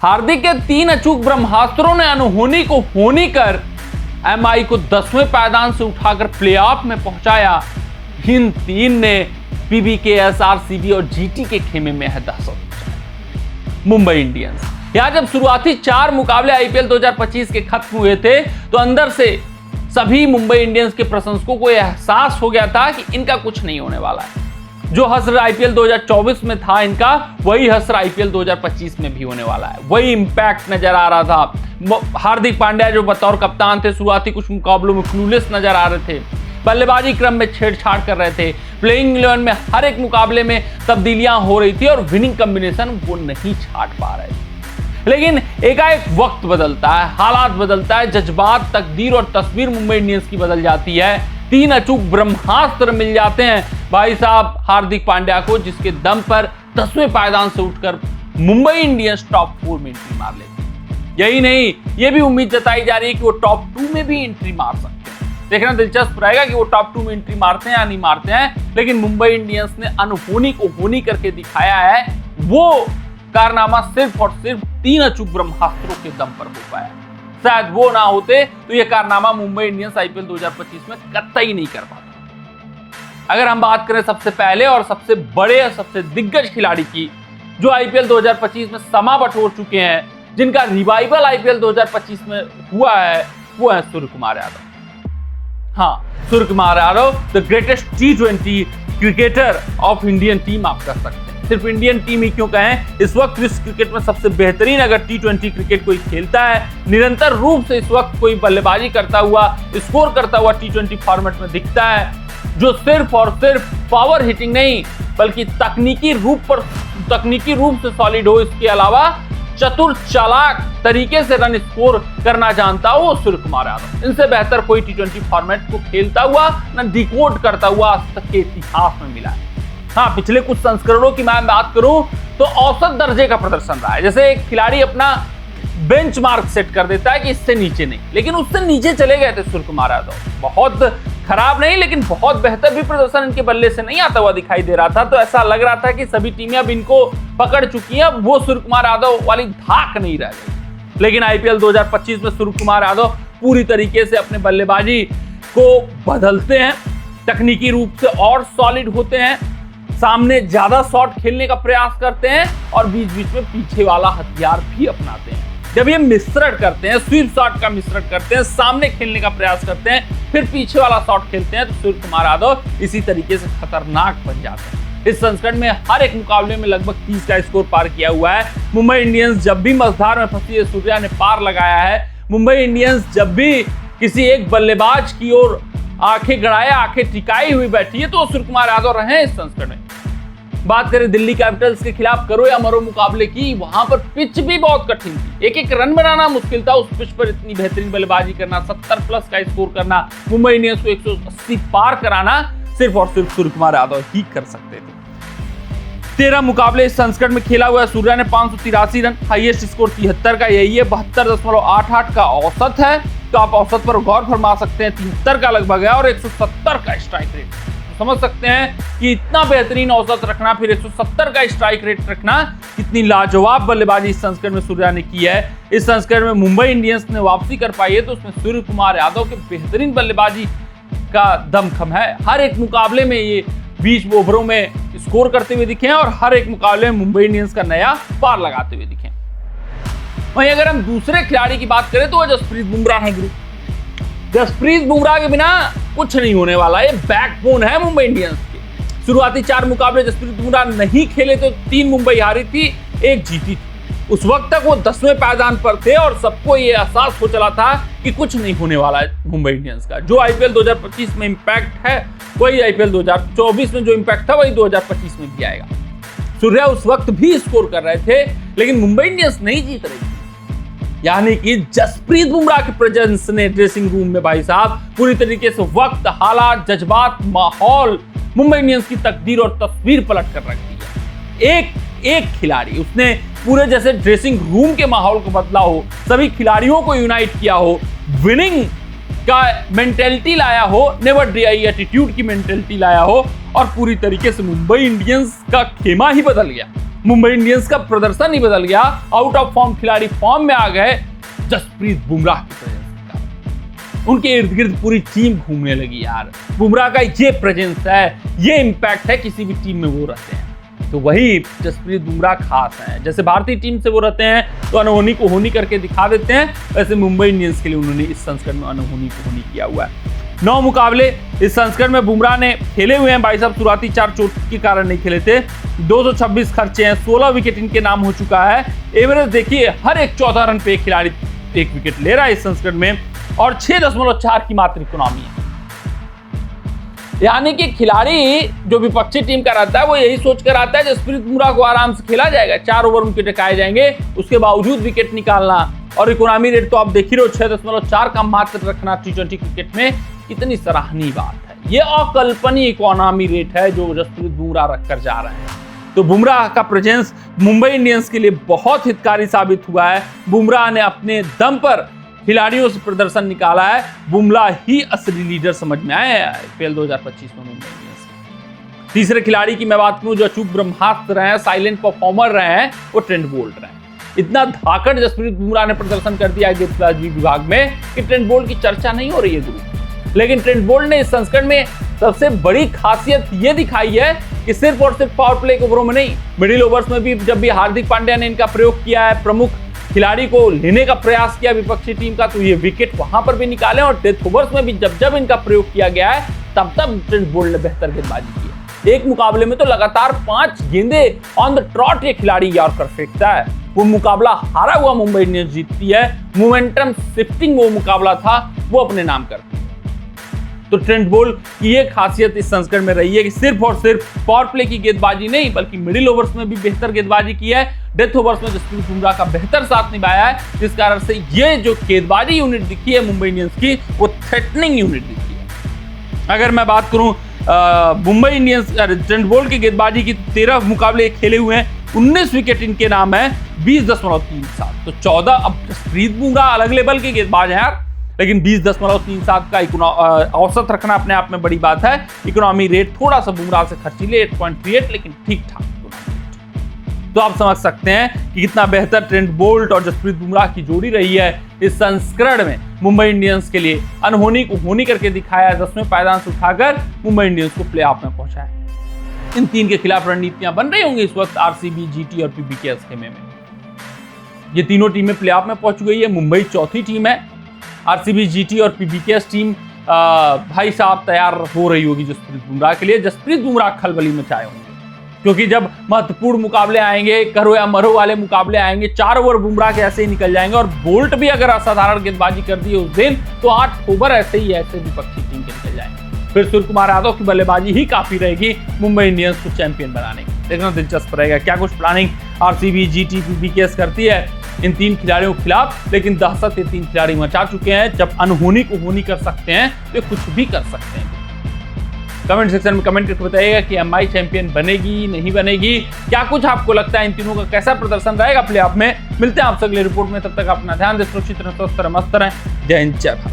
हार्दिक के 3 अचूक ब्रह्मास्त्रों ने अनहोनी को होनी कर एमआई को 10वें पायदान से उठाकर प्लेऑफ में पहुंचाया। इन 3 ने पीबीकेएस, आरसीबी और जीटी के खेमे में है दहशत। मुंबई इंडियंस यहां जब शुरुआती 4 मुकाबले आईपीएल 2025 के खत्म हुए थे तो अंदर से सभी मुंबई इंडियंस के प्रशंसकों को यह एहसास हो गया था कि इनका कुछ नहीं होने वाला है। जो हसर आईपीएल 2024 में था इनका, वही हसर आईपीएल 2025 में भी होने वाला है। वही इंपैक्ट नजर आ रहा था। हार्दिक पांड्या जो बतौर कप्तान थे, शुरुआती कुछ मुकाबलों में क्लूलेस नजर आ रहे थे, बल्लेबाजी क्रम में छेड़छाड़ कर रहे थे, प्लेइंग 11 में हर एक मुकाबले में तब्दीलियां हो रही थी और विनिंग कॉम्बिनेशन वो नहीं छाट पा रहे थे। लेकिन एकाएक वक्त बदलता है, हालात बदलता है, जज्बात, तकदीर और तस्वीर मुंबई इंडियंस की बदल जाती है। 3 अचूक ब्रह्मास्त्र मिल जाते हैं भाई साहब हार्दिक पांड्या को, जिसके दम पर 10वें पायदान से उठकर मुंबई इंडियंस टॉप 4 में एंट्री मार लेती है। यही नहीं, यह भी उम्मीद जताई जा रही है कि वो टॉप 2 में भी एंट्री मार सकते हैं। देखना दिलचस्प रहेगा कि वो टॉप 2 में एंट्री मारते हैं या नहीं मारते हैं। लेकिन मुंबई इंडियंस ने अनहोनी को होनी करके दिखाया है। वो कारनामा सिर्फ और सिर्फ 3 अचूक ब्रह्मास्त्रों के दम पर हो पाया। शायद वो ना होते तो ये कारनामा मुंबई इंडियंस आईपीएल 2025 में कतई नहीं कर पाता। अगर हम बात करें सबसे पहले और सबसे बड़े और सबसे दिग्गज खिलाड़ी की, जो आईपीएल 2025 में समा बटोर चुके हैं, जिनका रिवाइवल आईपीएल 2025 में हुआ है, वो है सूर्य कुमार यादव। हाँ, Surya Kumar Yadav the greatest T20 cricketer of Indian team आप कर सकते हैं। सिर्फ इंडियन टीम ही क्यों कहें, इस वक्त विश्व क्रिकेट में सबसे बेहतरीन अगर T20 क्रिकेट कोई खेलता है, निरंतर रूप से इस वक्त कोई बल्लेबाजी करता हुआ, स्कोर करता हुआ T20 फॉर्मेट में दिखता है, जो सिर्फ और सिर्फ पावर हिटिंग नहीं बल्कि तकनीकी रूप से सॉलिड हो, इसके अलावा चतुर चालाक तरीके से रन स्कोर करना जानता हो, वो सूर्य कुमार यादव। इनसे बेहतर कोई T20 फॉर्मेट को खेलता हुआ न डिकोड करता हुआ आज तक के इतिहास में मिला है। हाँ, पिछले कुछ संस्करणों की मैं बात करूं तो औसत दर्जे का प्रदर्शन रहा है। जैसे एक खिलाड़ी अपना बेंचमार्क सेट कर देता है कि इससे नीचे नहीं, लेकिन उससे नीचे चले गए थे सूर्य कुमार यादव। बहुत खराब नहीं लेकिन बहुत बेहतर भी प्रदर्शन इनके बल्ले से नहीं आता हुआ दिखाई दे रहा था। तो ऐसा लग रहा था कि सभी टीमें अब इनको पकड़ चुकी हैं, अब वो सूर्य कुमार यादव वाली धाक नहीं रह गई। लेकिन आईपीएल 2025 में सूर्य कुमार यादव पूरी तरीके से अपने बल्लेबाजी को बदलते हैं, तकनीकी रूप से और सॉलिड होते हैं, सामने ज्यादा शॉट खेलने का प्रयास करते हैं और बीच बीच में पीछे वाला हथियार भी अपनाते हैं। जब ये मिश्रण करते हैं, स्वीप शॉट का मिश्रण करते हैं, सामने खेलने का प्रयास करते हैं, फिर पीछे वाला शॉट खेलते हैं, तो सूर्य कुमार यादव इसी तरीके से खतरनाक बन जाते हैं। इस संस्करण में हर एक मुकाबले में लगभग 30 का स्कोर पार किया हुआ है। मुंबई इंडियंस जब भी मझधार में फंसी है, सूर्या ने पार लगाया है। मुंबई इंडियंस जब भी किसी एक बल्लेबाज की ओर आंखें गड़ाए, आंखें टिकाई हुई बैठी है, तो सूर्य कुमार यादव रहे इस संस्करण में। बात करें दिल्ली कैपिटल्स के खिलाफ करो या मरो मुकाबले की, वहां पर पिच भी बहुत कठिन थी, एक एक रन बनाना मुश्किल था। उस पिच पर इतनी बेहतरीन बल्लेबाजी करना, 70+ का स्कोर करना, मुंबई इंडियंस को 180 पार कराना सिर्फ और सिर्फ सूर्य कुमार यादव ही कर सकते थे। 13 मुकाबले इस संस्करण में खेला हुआ है। सूर्या ने 583 रन, हाईएस्ट स्कोर 73 का यही है, 72.88 का औसत है। तो आप औसत पर गौर फरमा सकते हैं, 73 का लगभग है और 170 का स्ट्राइक रेट। समझ सकते हैं कि इतना बेहतरीन औसत रखना, फिर 170 का स्ट्राइक रेट रखना, कितनी लाजवाब बल्लेबाजी इस संस्करण में सूर्या ने की है। इस संस्करण में मुंबई इंडियंस ने वापसी कर पाई है, तो उसमें सूर्य कुमार यादव के बेहतरीन बल्लेबाजी का दमखम है। हर एक मुकाबले में ये 20 ओवरों में स्कोर करते हुए दिखे और हर एक मुकाबले में मुंबई इंडियंस का नया पार लगाते हुए दिखे। वहीं अगर हम दूसरे खिलाड़ी की बात करें तो वो जसप्रीत बुमराह है। जसप्रीत बुमराह के बिना कुछ नहीं होने वाला, ये बैकबोन है मुंबई इंडियंस के। शुरुआती 4 मुकाबले जसप्रीत बुमराह नहीं खेले तो 3 मुंबई हारी थी, 1 जीती थी। उस वक्त तक वो 10वें पायदान पर थे और सबको ये एहसास हो चला था कि कुछ नहीं होने वाला है मुंबई इंडियंस का। जो आईपीएल 2025 में इंपैक्ट है वही आईपीएल 2024 में जो इंपैक्ट था वही 2025 में भी आएगा। सूर्या उस वक्त भी स्कोर कर रहे थे लेकिन मुंबई इंडियंस नहीं जीत रही थी। यानी कि जसप्रीत बुमराह के प्रेजेंस ने ड्रेसिंग रूम में भाई साहब पूरी तरीके से वक्त, हालात, जज्बात, माहौल, मुंबई इंडियंस की तकदीर और तस्वीर पलट कर रख दी है। एक खिलाड़ी उसने पूरे जैसे ड्रेसिंग रूम के माहौल को बदला हो, सभी खिलाड़ियों को यूनाइट किया हो, विनिंग का मेंटेलिटी लाया हो, नेवर डाई एटीट्यूड की मेंटेलिटी लाया हो और पूरी तरीके से मुंबई इंडियंस का खेमा ही बदल गया। मुंबई इंडियंस का प्रदर्शन ही बदल गया। आउट ऑफ फॉर्म खिलाड़ी फॉर्म में आ गए जसप्रीत बुमराह की प्रेजेंस का। उनके इर्द गिर्द पूरी टीम घूमने लगी यार। बुमराह का ये प्रेजेंस है, ये इंपैक्ट है, किसी भी टीम में वो रहते हैं तो वही जसप्रीत बुमराह खास है। जैसे भारतीय टीम से वो रहते हैं तो अनहोनी को होनी करके दिखा देते हैं, वैसे मुंबई इंडियंस के लिए उन्होंने इस संस्करण में अनहोनी को होनी किया हुआ है। 9 मुकाबले इस संस्करण में बुमराह ने खेले हुए हैं। भाई साहब शुरुआती 4 चोट के कारण नहीं खेले थे। 226 खर्चे हैं, 16 विकेट इनके नाम हो चुका है। एवरेज देखिए, हर एक 14 रन पे एक खिलाड़ी 1 विकेट ले रहा है इस संस्करण में, और 6.4 की मात्र इकोनॉमी है। यानी कि खिलाड़ी जो विपक्षी टीम का रहता है वो यही सोच कर आता है जसप्रीत बुमराह को आराम से खेला जाएगा, 4 ओवर उनके टिकाए जाएंगे, उसके बावजूद विकेट निकालना। और इकोनॉमी रेट तो आप देख ही रहे हो, 6.4 का मात्र रखना T20 क्रिकेट में कितनी सराहनीय बात है। ये अकल्पनीय इकोनॉमी रेट है जो जसप्रीत बुमराह रखकर जा रहे हैं। तो बुमराह का प्रेजेंस मुंबई इंडियंस के लिए बहुत हितकारी साबित हुआ है। बुमराह ने अपने दम पर खिलाड़ियों से प्रदर्शन निकाला है। बुमराह ही असली लीडर समझ में आए हैं IPL 2025 में मुंबई इंडियंस। तीसरे खिलाड़ी की मैं बात करूं जो अचूक ब्रह्मास्त्र रहे हैं, साइलेंट परफॉर्मर रहे हैं, वो ट्रेंट बोल्ट रहे हैं। इतना धाकड़ जसप्रीत बुमराह ने प्रदर्शन कर दिया गेंदबाजी विभाग में कि ट्रेंट बोल्ट की चर्चा नहीं हो रही है गुरु। लेकिन ट्रेंट बोल्ट ने इस संस्करण में सबसे बड़ी खासियत ये दिखाई है कि सिर्फ और सिर्फ पावर प्ले ओवरों में नहीं, मिडिल ओवर्स में भी जब भी हार्दिक पांड्या ने इनका प्रयोग किया है, प्रमुख खिलाड़ी को लेने का प्रयास किया विपक्षी टीम का, तो ये विकेट वहां पर भी निकाले। और डेथ ओवर्स में भी जब जब इनका प्रयोग किया गया है तब तब ट्रेंट बोल्ट ने बेहतर गेंदबाजी की है। एक मुकाबले में तो लगातार 5 गेंदे ऑन द ट्रॉट ये खिलाड़ी यॉर्कर फेंकता है। वो मुकाबला हारा हुआ मुंबई इंडियंस जीतती है। मोमेंटम शिफ्टिंग वो मुकाबला था, वो अपने नाम करती है। तो ट्रेंट बोल्ट की ये खासियत इस संस्करण में रही है कि सिर्फ और सिर्फ पावर प्ले की गेंदबाजी नहीं बल्कि मिडिल ओवर्स में भी बेहतर गेंदबाजी की है। डेथ ओवर्स में जसप्रीत बुमराह का बेहतर साथ निभाया है, जिस कारण से ये जो गेंदबाजी यूनिट दिखी है मुंबई इंडियंस की, वो थ्रेटनिंग यूनिट दिखी है। अगर मैं बात करूं मुंबई इंडियंस ट्रेंट बोल्ट की गेंदबाजी की, 13 मुकाबले खेले हुए हैं, 19 विकेट इनके नाम है, 20.37। तो 14। अब जसप्रीत बुमराह अलग लेवल के गेंदबाज हैं यार, लेकिन 20.37 का औसत रखना अपने आप में बड़ी बात है। इकोनॉमी रेट थोड़ा सा बुमराह से खर्चीले 8.38, लेकिन ठीक ठाक इकोनॉमी रेट। तो आप समझ सकते हैं कि कितना बेहतर ट्रेंट बोल्ट और जसप्रीत बुमराह की जोड़ी रही है इस संस्करण में। मुंबई इंडियंस के लिए अनहोनी को होनी करके दिखाया, 10वें पायदान से उठाकर मुंबई इंडियंस को प्लेऑफ में पहुंचाया। इन 3 के खिलाफ रणनीतियां बन रही होंगी इस वक्त RCB, GT और PBKS खेमे में। ये तीनों टीमें प्लेऑफ में पहुंच गई है। मुंबई चौथी टीम है। RCB, GT और PBKS टीम भाई साहब तैयार हो रही होगी जसप्रीत बुमराह के लिए। जसप्रीत बुमराह खलबली मचाए होंगे, क्योंकि जब महत्वपूर्ण मुकाबले आएंगे, करो या मरो वाले मुकाबले आएंगे, 4 ओवर बुमराह के ऐसे ही निकल जाएंगे। और बोल्ट भी अगर असाधारण गेंदबाजी कर दी उस दिन, तो 8 ओवर ऐसे विपक्षी टीम के निकल जाएंगे। फिर सूर्य कुमार यादव की बल्लेबाजी ही काफी रहेगी मुंबई इंडियंस को चैंपियन बनाने की। देखना दिलचस्प रहेगा क्या कुछ प्लानिंग RCB, GT, PBKS करती है इन 3 खिलाड़ियों के खिलाफ। लेकिन दहशत ये 3 खिलाड़ी मचा चुके हैं। जब अनहोनी को होनी कर सकते हैं तो कुछ भी कर सकते हैं। कमेंट सेक्शन में कमेंट करके बताइएगा कि MI चैंपियन बनेगी नहीं बनेगी, क्या कुछ आपको लगता है, इन तीनों का कैसा प्रदर्शन रहेगा प्लेऑफ में। मिलते हैं आपसे अगले रिपोर्ट में, तब तक अपना ध्यान दें, सुरक्षित रहें, स्वस्थ रहें, मस्त रहें। जय हिंद, जय भारत।